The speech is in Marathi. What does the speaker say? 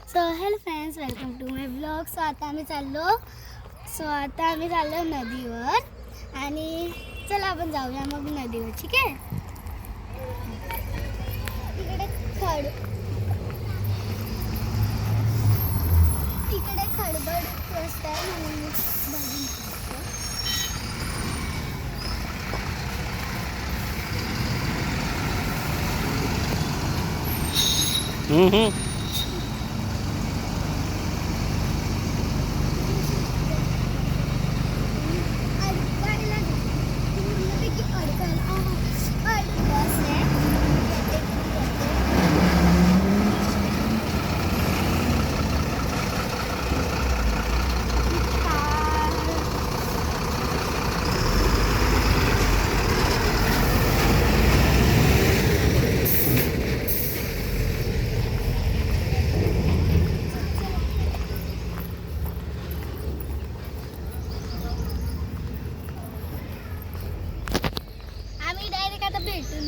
So hello friends, welcome to my blog. So आता आम्ही चाललो नदीवर आणि चला आपण जाऊया मग नदीवर. ठीक आहे. इकडे खडबड रस्ता आहे म्हणून मी बघून शकतो. आम्ही डायरेक्ट आता भेटून